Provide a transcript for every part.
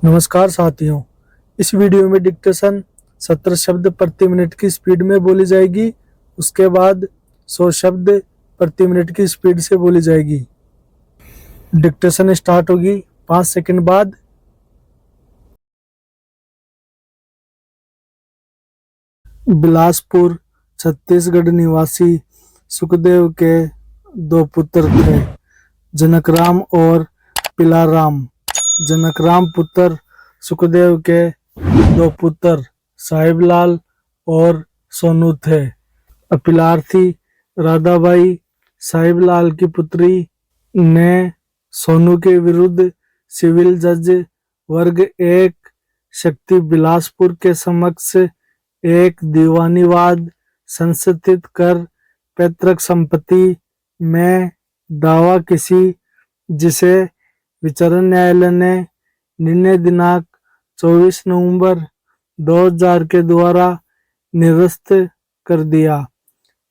नमस्कार साथियों। इस वीडियो में डिक्टेशन 70 शब्द प्रति मिनट की स्पीड में बोली जाएगी। उसके बाद 100 शब्द प्रति मिनट की स्पीड से बोली जाएगी। डिक्टेशन स्टार्ट होगी 5 सेकंड बाद। बिलासपुर छत्तीसगढ़ निवासी सुखदेव के 2 पुत्र थे, जनकराम और पिलाराम। जनकराम पुत्र सुखदेव के 2 पुत्र साहिबलाल और सोनू थे। अपीलार्थी राधाबाई साहिबलाल की पुत्री ने सोनू के विरुद्ध सिविल जज वर्ग 1 शक्ति बिलासपुर के समक्ष एक दीवानी वाद संस्थित कर पैतृक संपत्ति में दावा किसी, जिसे विचारण न्यायालय ने निर्णय दिनांक 24 नवंबर 2000 के द्वारा निरस्त कर दिया।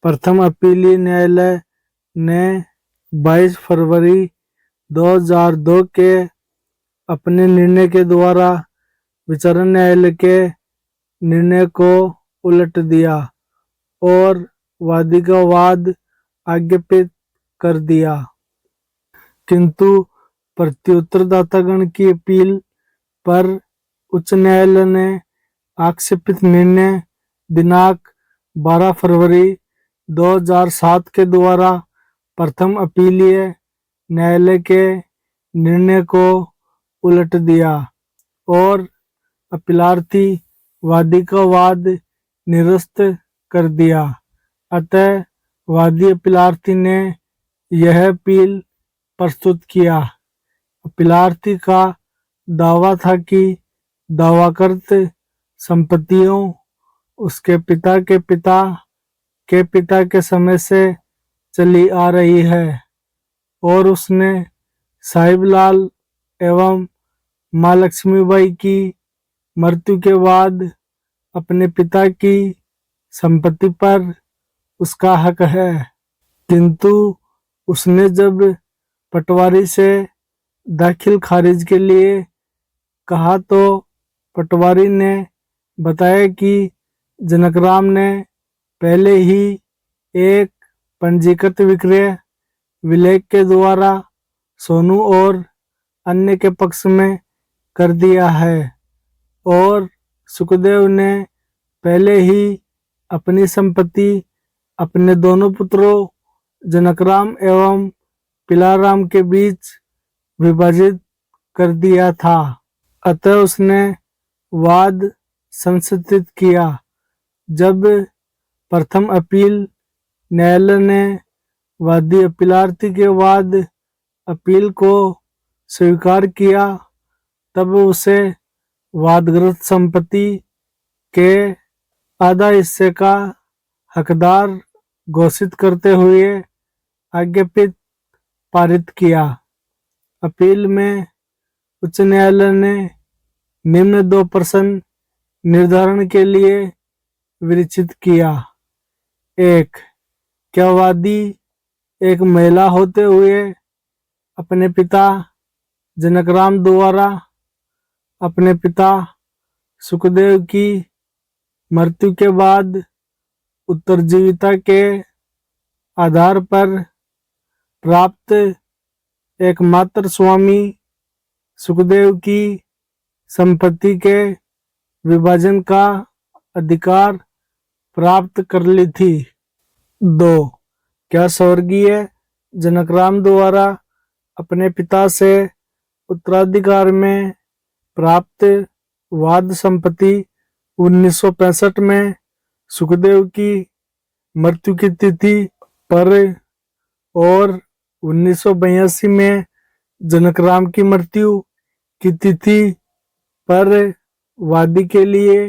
प्रथम अपीलीय न्यायालय ने 22 फरवरी 2002 के अपने निर्णय के द्वारा विचारण न्यायालय के निर्णय को उलट दिया और वादी का वाद आज्ञापित कर दिया, किंतु प्रत्युत्तरदातागण की अपील पर उच्च न्यायालय ने आक्षेपित निर्णय दिनांक 12 फरवरी 2007 के द्वारा प्रथम अपीलीय न्यायालय के निर्णय को उलट दिया और अपीलार्थी वादी का वाद निरस्त कर दिया। अतः वादी अपीलार्थी ने यह अपील प्रस्तुत किया। अपीलार्थी का दावा था कि दावाकर्त संपत्तियों उसके पिता के समय से चली आ रही है और उसने साहिबलाल एवं माँ लक्ष्मीबाई की मृत्यु के बाद अपने पिता की संपत्ति पर उसका हक है, किंतु उसने जब पटवारी से दाखिल खारिज के लिए कहा तो पटवारी ने बताया कि जनकराम ने पहले ही एक पंजीकृत विक्रय विलेख के द्वारा सोनू और अन्य के पक्ष में कर दिया है और सुखदेव ने पहले ही अपनी संपत्ति अपने दोनों पुत्रों जनकराम एवं पिलाराम के बीच विभाजित कर दिया था। अतः उसने वाद संस्थित किया। जब प्रथम अपील न्यायालय ने वादी अपीलार्थी के वाद अपील को स्वीकार किया, तब उसे वादग्रस्त संपत्ति के आधा हिस्से का हकदार घोषित करते हुए आज्ञापित पारित किया। अपील में उच्च न्यायालय ने निम्न 2 प्रश्न निर्धारण के लिए विरचित किया। 1. क्या वादी एक महिला होते हुए अपने पिता जनकराम द्वारा अपने पिता सुखदेव की मृत्यु के बाद उत्तरजीविता के आधार पर प्राप्त एकमात्र स्वामी सुखदेव की संपत्ति के विभाजन का अधिकार प्राप्त कर ली थी। 2. क्या स्वर्गीय जनकराम द्वारा अपने पिता से उत्तराधिकार में प्राप्त वाद संपत्ति 1965 में सुखदेव की मृत्यु की तिथि पर और 1982 में जनकराम की मृत्यु की तिथि पर वादी के लिए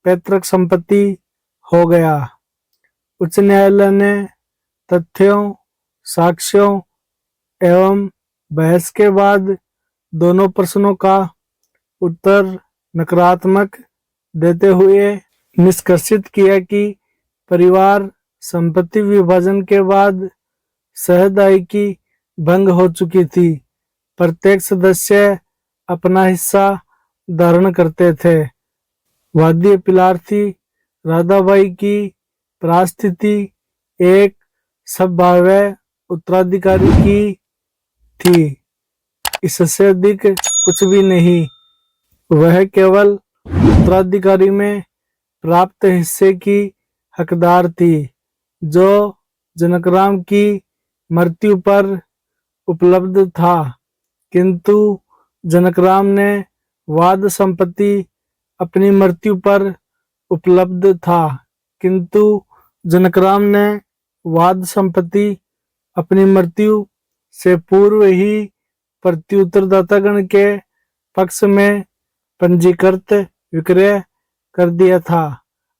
पैतृक संपत्ति हो गया। उच्च न्यायालय ने तथ्यों, साक्ष्यों एवं बहस के बाद दोनों प्रश्नों का उत्तर नकारात्मक देते हुए निष्कर्षित किया कि परिवार संपत्ति विभाजन के बाद सहदाई की भंग हो चुकी थी। प्रत्येक सदस्य अपना हिस्सा धारण करते थे। वादी अपीलार्थी राधाबाई की परास्थिति एक संभाव्य उत्तराधिकारी की थी, इससे अधिक कुछ भी नहीं। वह केवल उत्तराधिकारी में प्राप्त हिस्से की हकदार थी, जो जनकराम की मृत्यु पर उपलब्ध था। किंतु जनकराम ने वाद संपत्ति अपनी मृत्यु पर उपलब्ध था किंतु जनकराम ने वाद संपत्ति अपनी मृत्यु से पूर्व ही प्रत्युत्तरदातागण के पक्ष में पंजीकृत विक्रय कर दिया था।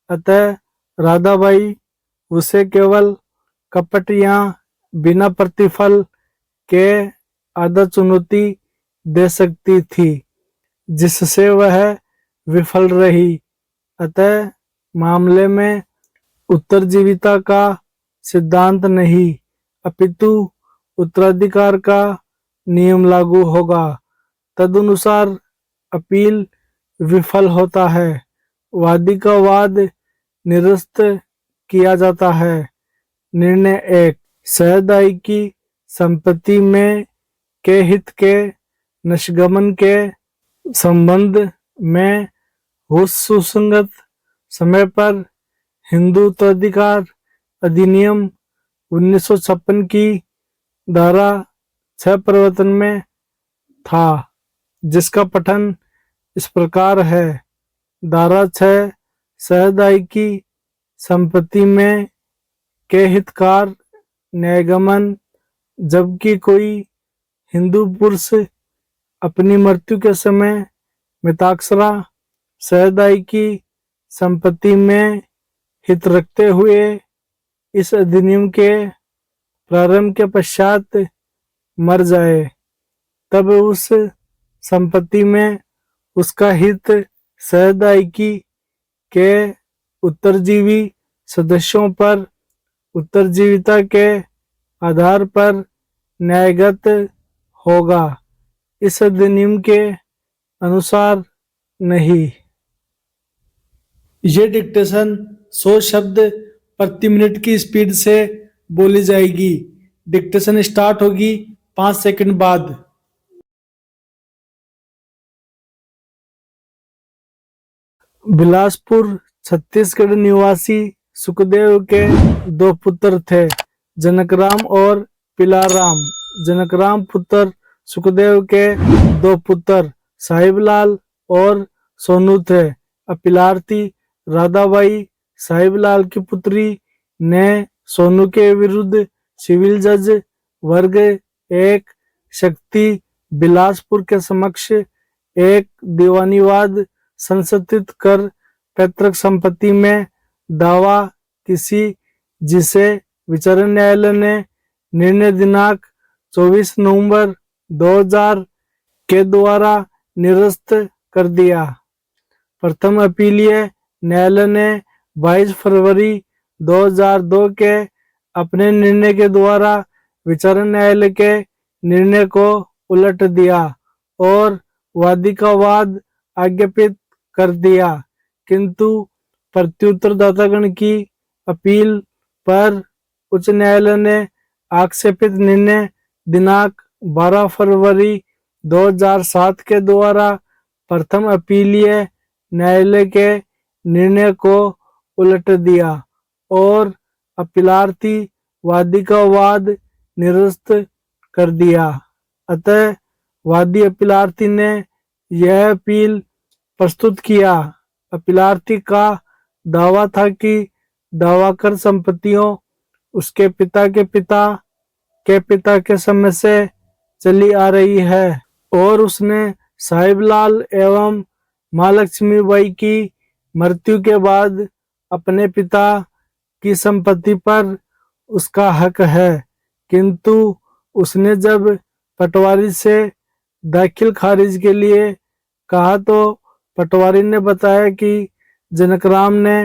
अतः राधाबाई उसे केवल कपट या बिना प्रतिफल के आधा चुनौती दे सकती थी, जिससे वह विफल रही। अतः मामले में उत्तरजीविता का सिद्धांत नहीं, अपितु उत्तराधिकार का नियम लागू होगा। तदनुसार अपील विफल होता है। वादी का वाद निरस्त किया जाता है। निर्णय 1, सहदाई की संपत्ति में के हित के निष्गमन के संबंध में सुसंगत समय पर हिंदुत्वाधिकार अधिनियम 1956 की धारा 6 प्रवर्तन में था, जिसका पठन इस प्रकार है। धारा 6 सहदाई की संपत्ति में के हितकार न्यायगमन जबकि कोई हिंदू पुरुष अपनी मृत्यु के समय मिताक्षरा सहदाई की संपत्ति में हित रखते हुए इस अधिनियम के प्रारंभ के पश्चात मर जाए, तब उस संपत्ति में उसका हित सहदायिकी के उत्तरजीवी सदस्यों पर उत्तरजीविता के आधार पर न्यायगत होगा, इस अधिनियम के अनुसार नहीं। ये डिक्टेशन 100 शब्द प्रति मिनट की स्पीड से बोली जाएगी। डिक्टेशन स्टार्ट होगी 5 सेकंड बाद। बिलासपुर छत्तीसगढ़ निवासी सुखदेव के 2 पुत्र थे, जनकराम और पिलाराम। जनकराम पुत्र सुखदेव के 2 पुत्र साहिबलाल और सोनू थे। अपीलार्थी राधाबाई साहिबलाल की पुत्री ने सोनू के विरुद्ध सिविल जज वर्ग 1 शक्ति बिलासपुर के समक्ष एक दीवानीवाद संशोधित कर पैतृक संपत्ति में दावा किसी, जिसे विचारण न्यायालय ने निर्णय दिनांक 24 नवंबर 2000 के द्वारा निरस्त कर दिया। प्रथम अपीलीय न्यायालय ने 22 फरवरी 2002 के अपने निर्णय के द्वारा विचारण न्यायालय के निर्णय को उलट दिया और वादी का वाद आज्ञापित कर दिया, किंतु प्रत्युत्तरदातागण की अपील पर उच्च न्यायालय ने आक्षेपित निर्णय दिनांक 12 फरवरी 2007 के द्वारा प्रथम अपीलीय न्यायालय के निर्णय को उलट दिया और अपीलार्थी वादी का वाद निरस्त कर दिया। अतः वादी अपीलार्थी ने यह अपील प्रस्तुत किया। अपीलार्थी का दावा था कि दावाकर संपत्तियों उसके पिता के समय से चली आ रही है और उसने साहिबलाल एवं मां लक्ष्मीबाई की मृत्यु के बाद अपने पिता की संपत्ति पर उसका हक है, किंतु उसने जब पटवारी से दाखिल खारिज के लिए कहा तो पटवारी ने बताया कि जनकराम ने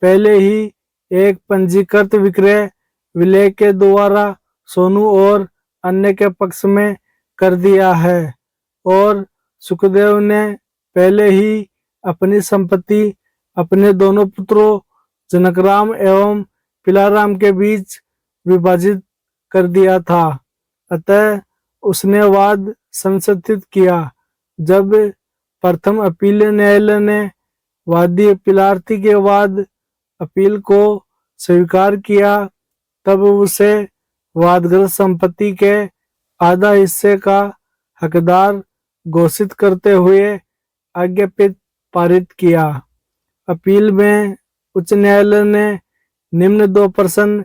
पहले ही एक पंजीकृत विक्रय विलय के द्वारा सोनू और अन्य के पक्ष में कर दिया है और सुखदेव ने पहले ही अपनी संपत्ति अपने दोनों पुत्रों जनकराम एवं पिलाराम के बीच विभाजित कर दिया था। अतः उसने वाद संशोधित किया। जब प्रथम अपील न्यायालय ने वादी पिलार्थी के वाद अपील को स्वीकार किया, तब उसे वादग्रस्त संपत्ति के आधा हिस्से का हकदार घोषित करते हुए आज्ञापित पारित किया। अपील में उच्च न्यायालय ने निम्न 2 प्रश्न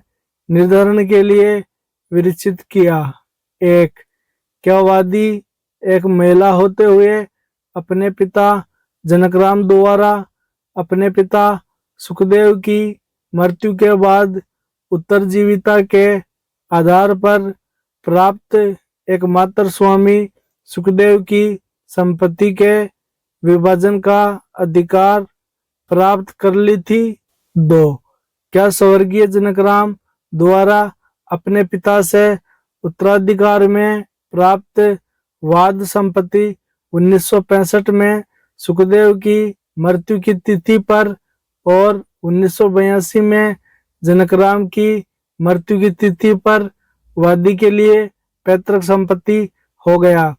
निर्धारण के लिए विरचित किया। 1. क्या वादी एक महिला होते हुए अपने पिता जनकराम द्वारा अपने पिता सुखदेव की मृत्यु के बाद उत्तरजीविता के आधार पर प्राप्त एकमात्र स्वामी सुखदेव की संपत्ति के विभाजन का अधिकार प्राप्त कर ली थी? 2. क्या स्वर्गीय जनकराम द्वारा अपने पिता से उत्तराधिकार में प्राप्त वाद संपत्ति 1965 में सुखदेव की मृत्यु की तिथि पर और 1982 में जनकराम की मृत्यु की तिथि पर वादी के लिए पैतृक संपत्ति हो गया?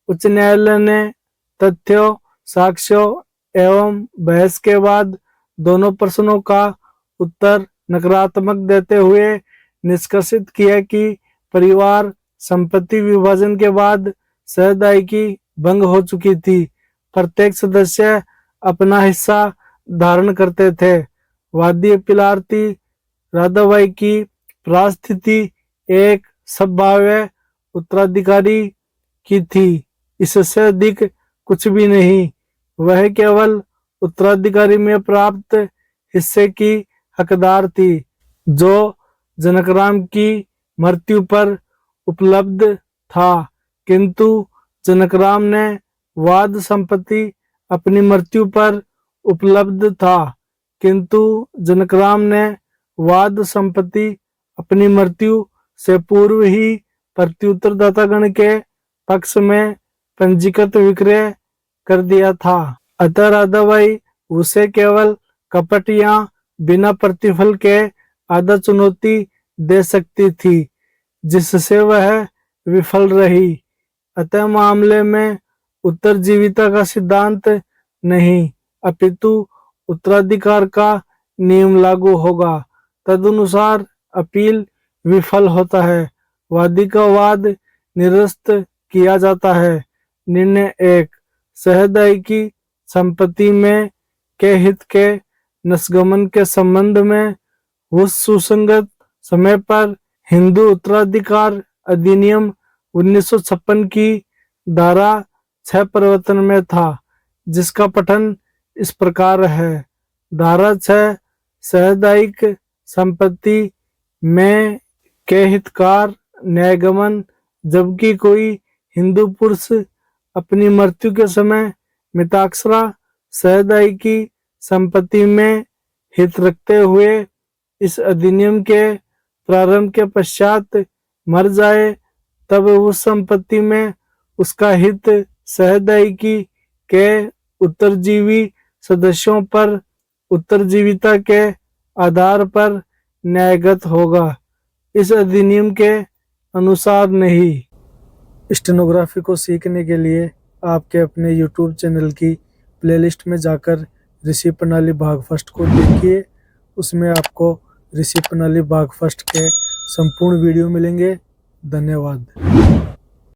उच्च न्यायालय ने तथ्यों, साक्ष्यों एवं बहस के बाद दोनों प्रश्नों का उत्तर नकारात्मक देते हुए निष्कर्षित किया कि परिवार संपत्ति विभाजन के बाद सहदायिकी भंग हो चुकी थी। प्रत्येक सदस्य अपना हिस्सा धारण करते थे। वादी अपीलार्थी राधाबाई की परिस्थिति एक संभाव्य उत्तराधिकारी की थी, इससे अधिक कुछ भी नहीं। वह केवल उत्तराधिकारी में प्राप्त हिस्से की हकदार थी, जो जनकराम की मृत्यु पर उपलब्ध था। किंतु जनकराम ने वाद संपत्ति अपनी मृत्यु पर उपलब्ध था किंतु जनकराम ने वाद संपत्ति अपनी मृत्यु से पूर्व ही प्रत्युत्तरदातागण के पक्ष में पंजीकृत विक्रय कर दिया था। अतः राधाबाई उसे केवल कपट या बिना प्रतिफल के आधा चुनौती दे सकती थी, जिससे वह विफल रही। अतः मामले में उत्तरजीविता का सिद्धांत नहीं अपितु उत्तराधिकार का नियम लागू होगा। तदनुसार अपील विफल होता है। वादी का वाद निरस्त किया जाता है। निर्णय 1. सहदायिकी संपत्ति में के हित के नस्गमन के संबंध में उस सुसंगत समय पर हिंदू उत्तराधिकार अधिनियम 1956 की धारा 6 प्रवर्तन में था, जिसका पठन इस प्रकार है। धारा 6 सहदायिक संपत्ति में के हितकार न्यायगमन जबकि कोई हिंदू पुरुष अपनी मृत्यु के समय मिताक्षरा सहदायिकी संपत्ति में हित रखते हुए इस अधिनियम के प्रारंभ के पश्चात मर जाए, तब उस संपत्ति में उसका हित सहदायिकी के उत्तरजीवी सदस्यों पर उत्तरजीविता के आधार पर न्यायगत होगा, इस अधिनियम के अनुसार नहीं। स्टेनोग्राफी को सीखने के लिए आपके अपने YouTube चैनल की प्लेलिस्ट में जाकर ऋषि प्रणाली भाग फर्स्ट को देखिए। उसमें आपको ऋषि प्रणाली भाग फर्स्ट के संपूर्ण वीडियो मिलेंगे। धन्यवाद।